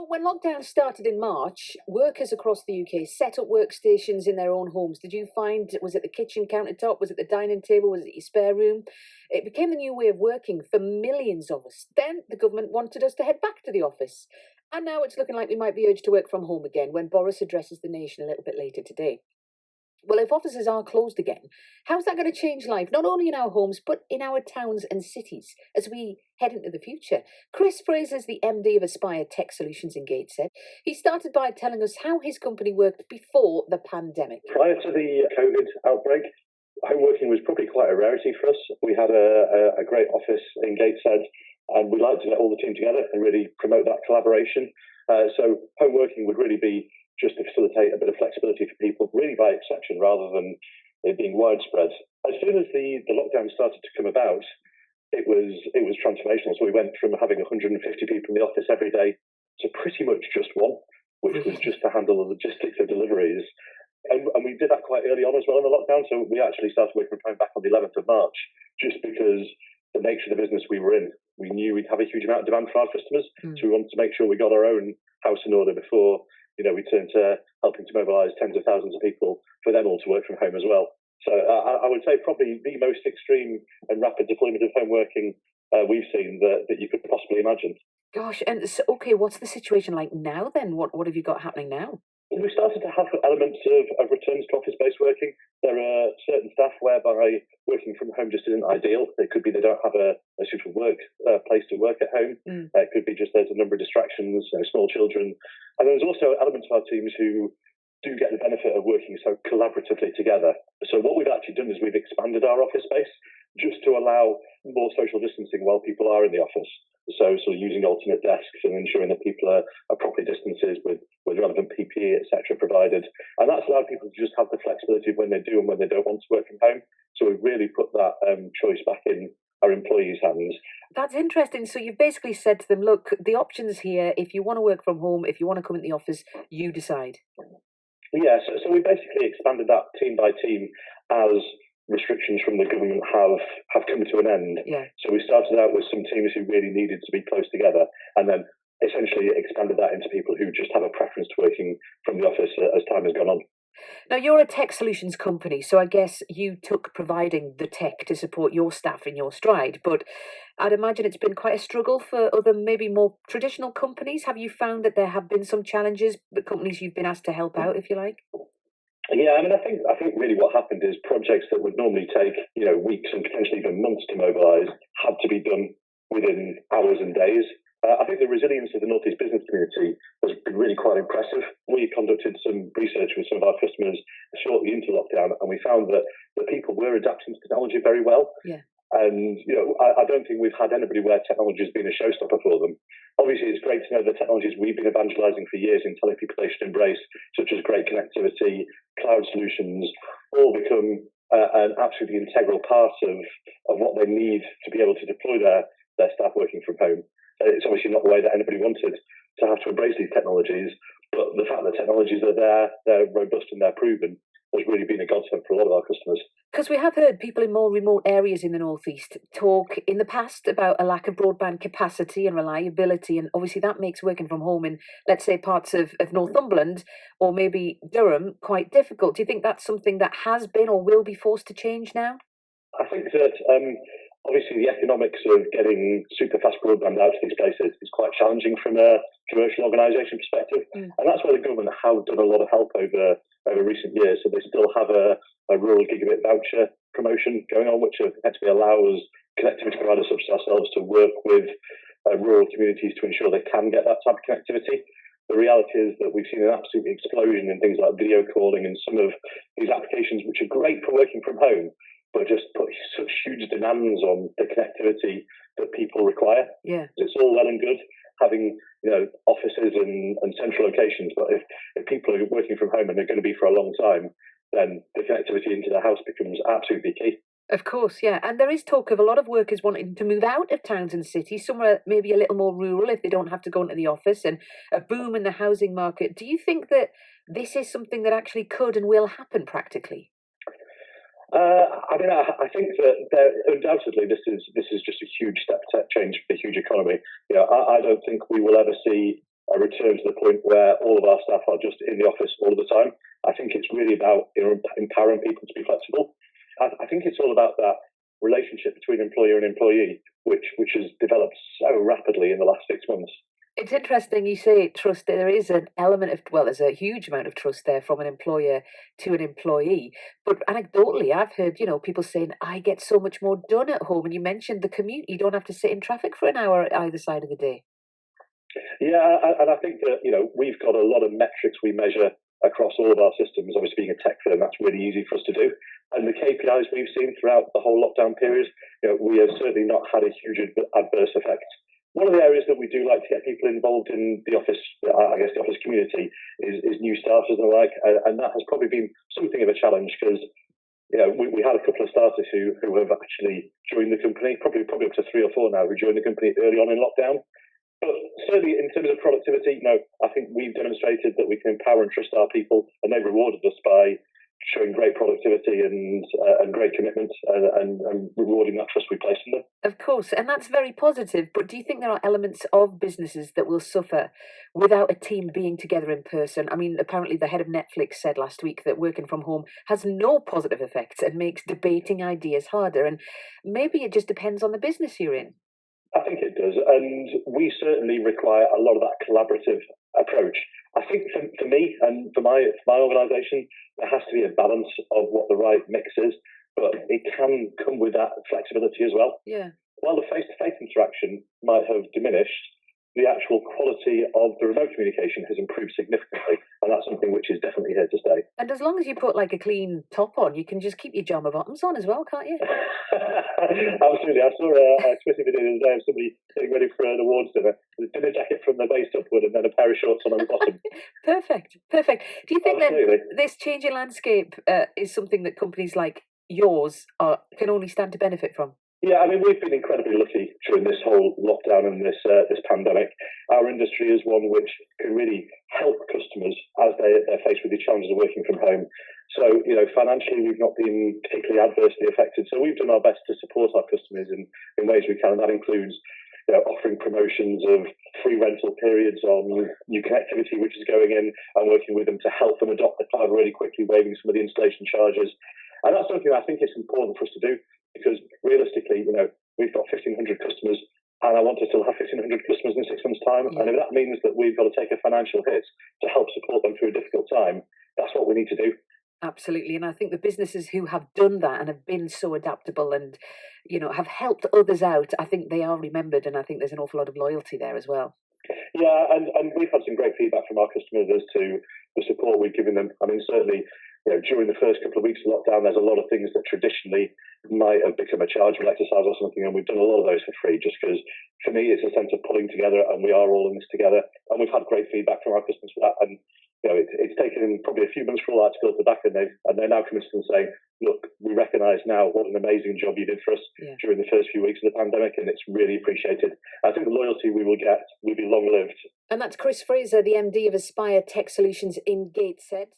Well, when lockdown started in March, workers across the UK set up workstations in their own homes. Did you find, was it the kitchen countertop? Was it the dining table? Was it your spare room? It became the new way of working for millions of us. Then the government wanted us to head back to the office. And now it's looking like we might be urged to work from home again when Boris addresses the nation a little bit later today. Well, if offices are closed again, how's that going to change life, not only in our homes, but in our towns and cities as we head into the future? Chris Fraser is the MD of Aspire Tech Solutions in Gateshead. He started by telling us how his company worked before the pandemic. Prior to the COVID outbreak, home working was probably quite a rarity for us. We had a great office in Gateshead, and we liked to get all the team together and really promote that collaboration. So home working would really be just to facilitate a bit of flexibility for people, really by exception rather than it being widespread. As soon as the lockdown started to come about, it was transformational. So we went from having 150 people in the office every day to pretty much just one, which was just to handle the logistics of deliveries. And we did that quite early on as well in the lockdown. So we actually started working from home back on the 11th of March, just because the nature of the business we were in, we knew we'd have a huge amount of demand for our customers. So we wanted to make sure we got our own house in order before we turned to helping to mobilise tens of thousands of people for them all to work from home as well. So I would say probably the most extreme and rapid deployment of home working we've seen that you could possibly imagine. Gosh, and so, okay, what's the situation like now then? What have you got happening now? We started to have elements of returns to office-based working. There are certain staff whereby working from home just isn't ideal. It could be they don't have a suitable place to work at home. It could be just there's a number of distractions, small children. And there's also elements of our teams who do get the benefit of working so collaboratively together. So what we've actually done is we've expanded our office space just to allow more social distancing while people are in the office. So using alternate desks and ensuring that people are properly distanced with relevant PPE, etc. provided. And that's allowed people to just have the flexibility of when they do and when they don't want to work from home. So we've really put that choice back in our employees' hands. That's interesting. So you've basically said to them, look, the option's here. If you want to work from home, if you want to come into the office, you decide. Yeah, so we basically expanded that team by team as restrictions from the government have come to an end. Yeah. So we started out with some teams who really needed to be close together, and then essentially expanded that into people who just have a preference to working from the office as time has gone on. Now, you're a tech solutions company, so I guess you took providing the tech to support your staff in your stride, but I'd imagine it's been quite a struggle for other, maybe more traditional companies. Have you found that there have been some challenges, the companies you've been asked to help out, if you like? Yeah, I think really what happened is projects that would normally take, weeks and potentially even months to mobilise had to be done within hours and days. I think the resilience of the North East business community has been really quite impressive. We conducted some research with some of our customers shortly into lockdown, and we found that the people were adapting to technology very well. Yeah. And, I don't think we've had anybody where technology has been a showstopper for them. Obviously, it's great to know the technologies we've been evangelising for years and telling people they should embrace, such as great connectivity, cloud solutions, all become an absolutely integral part of what they need to be able to deploy their staff working from home. It's obviously not the way that anybody wanted to have to embrace these technologies, but the fact that technologies are there, they're robust and they're proven, has really been a godsend for a lot of our customers. Because we have heard people in more remote areas in the North East talk in the past about a lack of broadband capacity and reliability, and obviously that makes working from home in, let's say, parts of Northumberland or maybe Durham quite difficult. Do you think that's something that has been or will be forced to change now? I think that obviously the economics of getting super fast broadband out to these places is quite challenging from a commercial organisation perspective. And that's where the government have done a lot of help over recent years. So they still have a rural gigabit voucher promotion going on, which effectively allows connectivity providers such as ourselves to work with rural communities to ensure they can get that type of connectivity. The reality is that we've seen an absolute explosion in things like video calling and some of these applications, which are great for working from home, but just put such huge demands on the connectivity that people require. Yeah. It's all well and good having offices and central locations, but if people are working from home and they're going to be for a long time, then the connectivity into the house becomes absolutely key. Of course, yeah. And there is talk of a lot of workers wanting to move out of towns and cities, somewhere maybe a little more rural if they don't have to go into the office, and a boom in the housing market. Do you think that this is something that actually could and will happen practically? I think that undoubtedly this is just a huge step change for the huge economy. I don't think we will ever see a return to the point where all of our staff are just in the office all of the time. I think it's really about empowering people to be flexible. I think it's all about that relationship between employer and employee, which has developed so rapidly in the last 6 months. It's interesting you say trust. There is an element of, well, there's a huge amount of trust there from an employer to an employee. But anecdotally, I've heard, people saying, I get so much more done at home. And you mentioned the commute. You don't have to sit in traffic for an hour either side of the day. Yeah, and I think that, we've got a lot of metrics we measure across all of our systems. Obviously, being a tech firm, that's really easy for us to do. And the KPIs we've seen throughout the whole lockdown period, we have certainly not had a huge adverse effect. One of the areas that we do like to get people involved in the office, I guess the office community, is new starters and the like, and that has probably been something of a challenge because we had a couple of starters who have actually joined the company, probably up to 3 or 4 now, who joined the company early on in lockdown. But certainly in terms of productivity, I think we've demonstrated that we can empower and trust our people, and they've rewarded us by showing great productivity and great commitment and rewarding that trust we place in them. Of course, and that's very positive. But do you think there are elements of businesses that will suffer without a team being together in person? I mean, apparently the head of Netflix said last week that working from home has no positive effects and makes debating ideas harder. And maybe it just depends on the business you're in. I think it does, and we certainly require a lot of that collaborative approach. I think for me and for my organisation, there has to be a balance of what the right mix is, but it can come with that flexibility as well. Yeah. While the face-to-face interaction might have diminished, the actual quality of the remote communication has improved significantly, and that's something which is definitely here to stay. And as long as you put like a clean top on, you can just keep your jumper bottoms on as well, can't you? Absolutely. I saw a Twitter video the other day of somebody getting ready for an awards dinner with a dinner jacket from the waist upward and then a pair of shorts on the bottom. Perfect. Do you think that this changing landscape is something that companies like yours can only stand to benefit from? Yeah, I mean, we've been incredibly lucky during this whole lockdown and this pandemic. Our industry is one which can really help customers as they're faced with the challenges of working from home. So, financially, we've not been particularly adversely affected. So we've done our best to support our customers in ways we can. That includes offering promotions of free rental periods on new connectivity, which is going in, and working with them to help them adopt the cloud really quickly, waiving some of the installation charges. And that's something I think is important for us to do. Because realistically, we've got 1,500 customers and I want to still have 1,500 customers in 6 months' time. Yeah. And if that means that we've got to take a financial hit to help support them through a difficult time, that's what we need to do. Absolutely. And I think the businesses who have done that and have been so adaptable and, have helped others out, I think they are remembered. And I think there's an awful lot of loyalty there as well. Yeah, and we've had some great feedback from our customers as to the support we've given them. I mean, certainly, during the first couple of weeks of lockdown, there's a lot of things that traditionally might have become a chargeable exercise or something, and we've done a lot of those for free just because, for me, it's a sense of pulling together, and we are all in this together. And we've had great feedback from our customers for that. And it's taken probably a few months for all that to filter back, and they're now coming to us and saying, look, we recognise now what an amazing job you did for us during the first few weeks of the pandemic, and it's really appreciated. I think the loyalty we will get will be long-lived. And that's Chris Fraser, the MD of Aspire Tech Solutions in Gateshead.